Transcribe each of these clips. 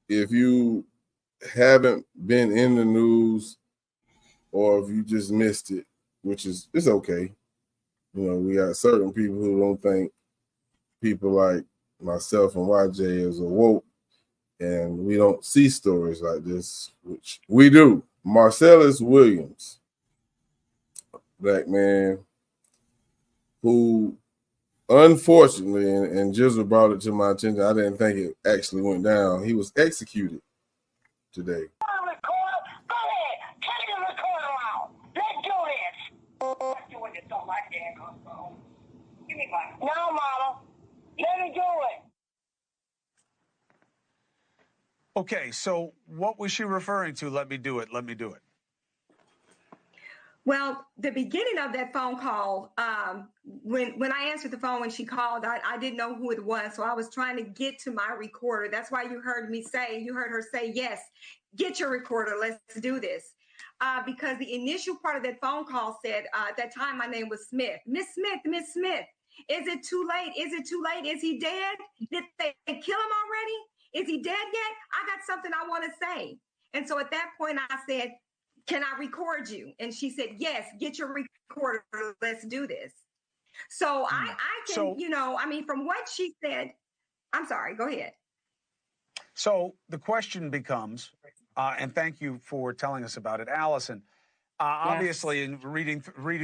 if you haven't been in the news or if you just missed it, which is it's okay. You know, we got certain people who don't think people like myself and YJ is awoke, and we don't see stories like this, which we do. Marcellus Williams, black man who unfortunately, and Jizzle brought it to my attention, I didn't think it actually went down. He was executed today. No, Mama. Let me do it. Okay, so what was she referring to? Let me do it. Let me do it. Well, the beginning of that phone call, when I answered the phone when she called, I didn't know who it was. So I was trying to get to my recorder. That's why you heard her say, yes, get your recorder. Let's do this. Because the initial part of that phone call said, at that time, my name was Smith. Miss Smith, is it too late? Is it too late? Is he dead? Did they kill him already? Is he dead yet? I got something I want to say. And so at that point I said, can I record you? And she said, yes, get your recorder. Let's do this. So I can, from what she said, I'm sorry, go ahead. So the question becomes, and thank you for telling us about it, Allison, obviously in reading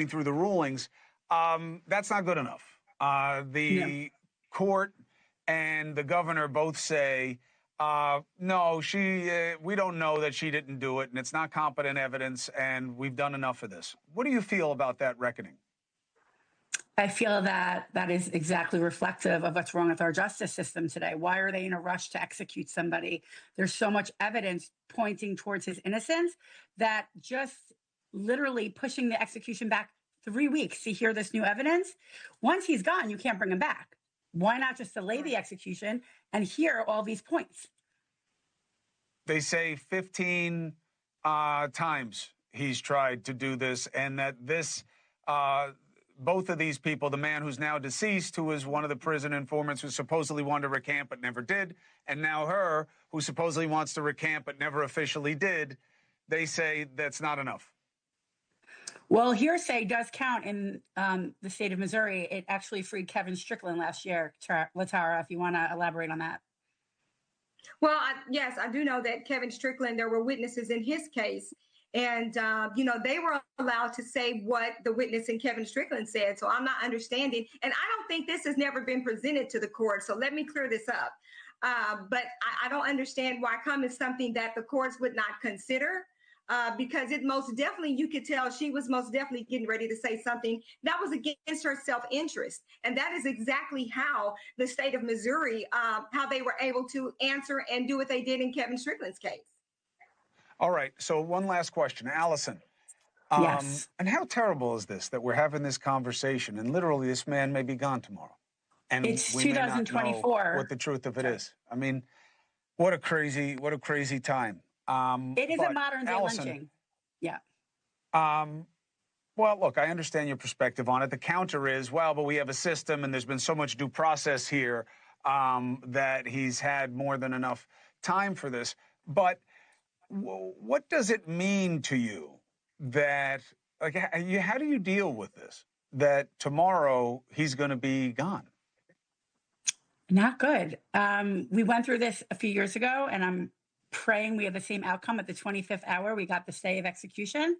through the rulings, that's not good enough. The court and the governor both say, no, we don't know that she didn't do it, and it's not competent evidence, and we've done enough of this. What do you feel about that reckoning? I feel that is exactly reflective of what's wrong with our justice system today. Why are they in a rush to execute somebody? There's so much evidence pointing towards his innocence that just literally pushing the execution back 3 weeks to hear this new evidence. Once he's gone, you can't bring him back. Why not just delay the execution and hear all these points? They say 15 times he's tried to do this, and that this, both of these people, the man who's now deceased, who was one of the prison informants who supposedly wanted to recant but never did, and now her, who supposedly wants to recant but never officially did, they say that's not enough. Well, hearsay does count in the state of Missouri. It actually freed Kevin Strickland last year. Latara, if you want to elaborate on that. Well, yes, I do know that Kevin Strickland, there were witnesses in his case, and, they were allowed to say what the witness in Kevin Strickland said. So I'm not understanding. And I don't think this has never been presented to the court. So let me clear this up. But I don't understand why come is something that the courts would not consider. Because it most definitely, you could tell she was most definitely getting ready to say something that was against her self-interest. And that is exactly how the state of Missouri, how they were able to answer and do what they did in Kevin Strickland's case. All right. So one last question, Allison. Yes. And how terrible is this, that we're having this conversation and literally this man may be gone tomorrow? And it's we 2024. may not know what the truth of it is. I mean, what a crazy time. It is a modern day Allison, lynching. Yeah. Well, look, I understand your perspective on it. The counter is, well, but we have a system and there's been so much due process here that he's had more than enough time for this. But what does it mean to you that, like, how do you deal with this, that tomorrow he's going to be gone? Not good. We went through this a few years ago, and I'm praying we have the same outcome at the 25th hour. We got the stay of execution,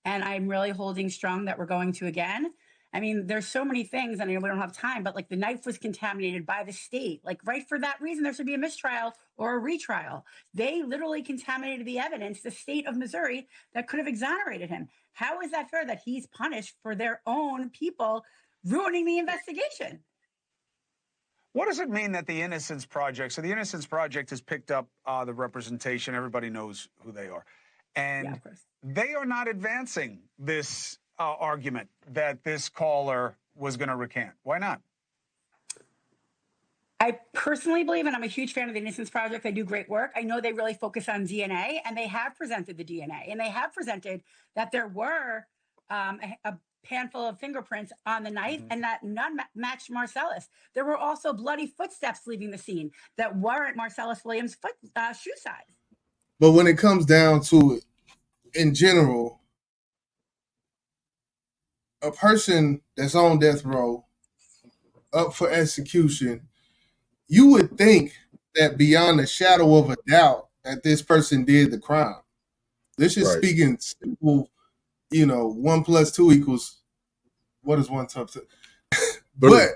and I'm really holding strong that we're going to again. I mean, there's so many things, and I know we don't have time, but like the knife was contaminated by the state. Like right for that reason, there should be a mistrial or a retrial. They literally contaminated the evidence, the state of Missouri, that could have exonerated him. How is that fair that he's punished for their own people ruining the investigation? What does it mean that the Innocence Project, so the Innocence Project has picked up the representation, everybody knows who they are, and they are not advancing this argument that this caller was going to recant. Why not? I personally believe, and I'm a huge fan of the Innocence Project, they do great work. I know they really focus on DNA, and they have presented the DNA, and they have presented that there were a handful of fingerprints on the knife, and that none matched Marcellus. There were also bloody footsteps leaving the scene that weren't Marcellus Williams' shoe size. But when it comes down to it, in general, a person that's on death row, up for execution, you would think that beyond a shadow of a doubt that this person did the crime. This is speaking simple, 1 + 2 = what is 1 × 2? But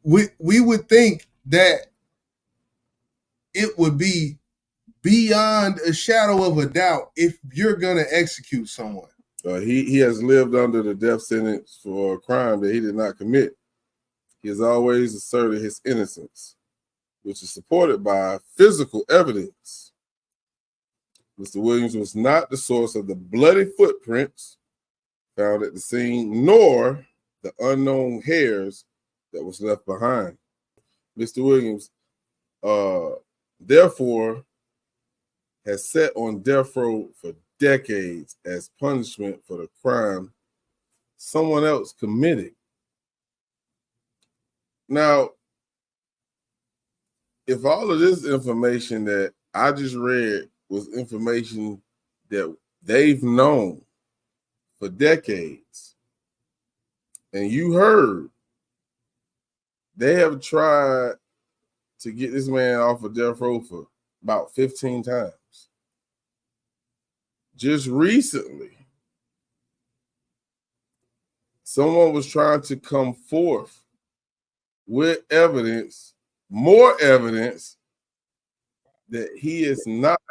we would think that it would be beyond a shadow of a doubt if you're gonna execute someone. He has lived under the death sentence for a crime that he did not commit. He has always asserted his innocence, which is supported by physical evidence. Mr. Williams was not the source of the bloody footprints found at the scene, nor the unknown hairs that was left behind. Mr. Williams, therefore, has sat on death row for decades as punishment for the crime someone else committed. Now, if all of this information that I just read was information that they've known for decades, and you heard they have tried to get this man off of death row for about 15 times. Just recently, someone was trying to come forth with evidence, more evidence, that he is not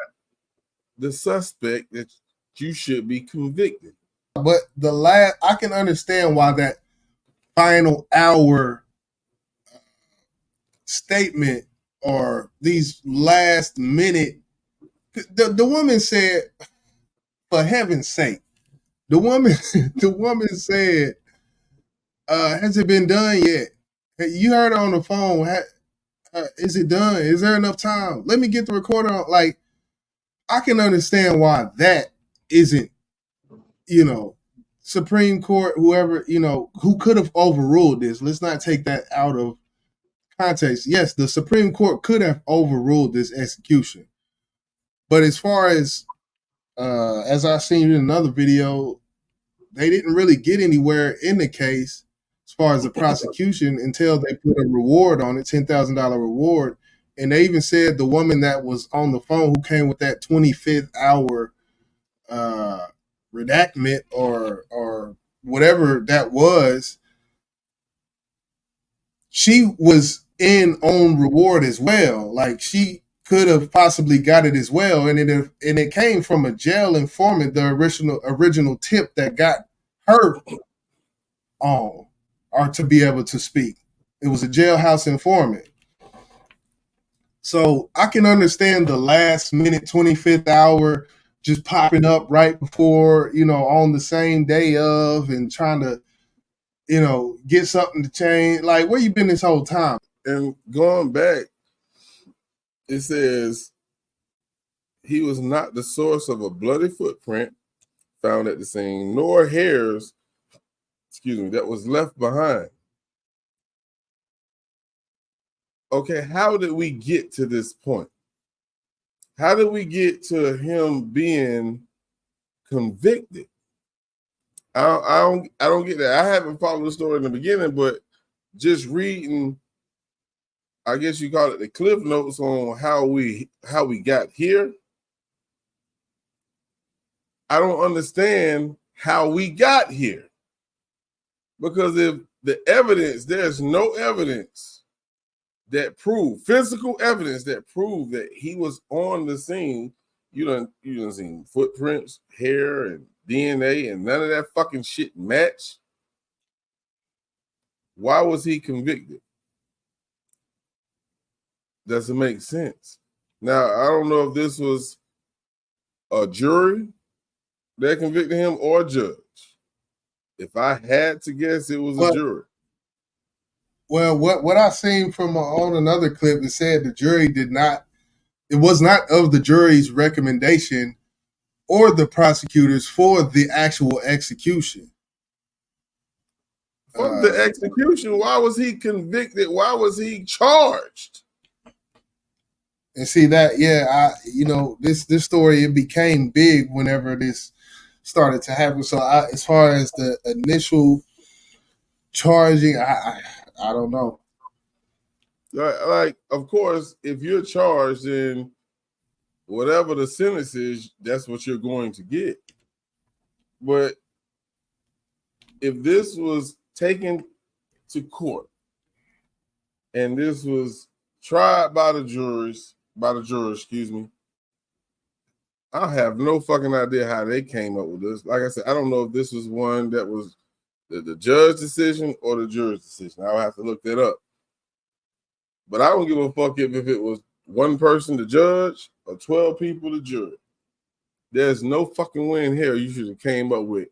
the suspect that you should be convicted. But I can understand why that final hour statement or these last minute, the woman said, for heaven's sake, the woman said, has it been done yet? You heard her on the phone. Is it done? Is there enough time? Let me get the recorder on. Like, I can understand why that isn't, Supreme Court, whoever, who could have overruled this. Let's not take that out of context. Yes, the Supreme Court could have overruled this execution. But as far as I seen in another video, they didn't really get anywhere in the case as far as the prosecution until they put a reward on it, $10,000 reward. And they even said the woman that was on the phone who came with that 25th hour redactment or whatever that was, she was in on reward as well. Like, she could have possibly got it as well, and it came from a jail informant, the original tip that got her on or to be able to speak. It was a jailhouse informant. So I can understand the last minute 25th hour just popping up right before, on the same day of, and trying to, get something to change. Like, where you been this whole time? And going back, it says he was not the source of a bloody footprint found at the scene, nor hairs, that was left behind. Okay, how did we get to this point? How did we get to him being convicted? I don't get that. I haven't followed the story in the beginning, but just reading, I guess you call it the cliff notes on how we got here. I don't understand how we got here. Because if the evidence, there's no evidence that prove, physical evidence that prove that he was on the scene. You done seen footprints, hair, and DNA, and none of that fucking shit match. Why was he convicted? Doesn't make sense. Now, I don't know if this was a jury that convicted him or a judge. If I had to guess, it was a jury. Well, what I seen from on another clip, it said the jury it was not of the jury's recommendation or the prosecutors for the actual execution. Fuck the execution. Why was he convicted? Why was he charged? And see that, this story, it became big whenever this started to happen. So as far as the initial charging, I don't know. Like, of course, if you're charged, then whatever the sentence is, that's what you're going to get. But if this was taken to court and this was tried by the jurors, I have no fucking idea how they came up with this. Like I said, I don't know if this was one that was the judge's decision or the juror's decision. I'll have to look that up. But I don't give a fuck if it was one person, the judge, or 12 people, the jury. There's no fucking way in hell you should have came up with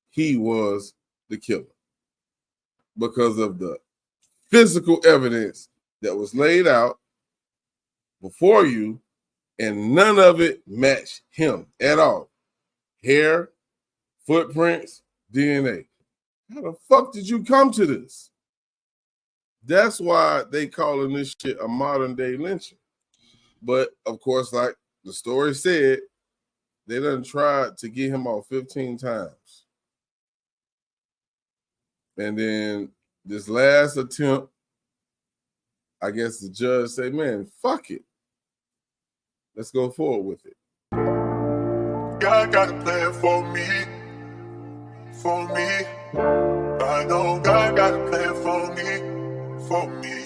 he was the killer because of the physical evidence that was laid out before you, and none of it matched him at all. Hair, footprints, DNA. How the fuck did you come to this? That's why they calling this shit a modern day lynching. But of course, like the story said, they done tried to get him off 15 times. And then this last attempt, I guess the judge said, man, fuck it. Let's go forward with it. God got a plan for me. I know God got a plan for me.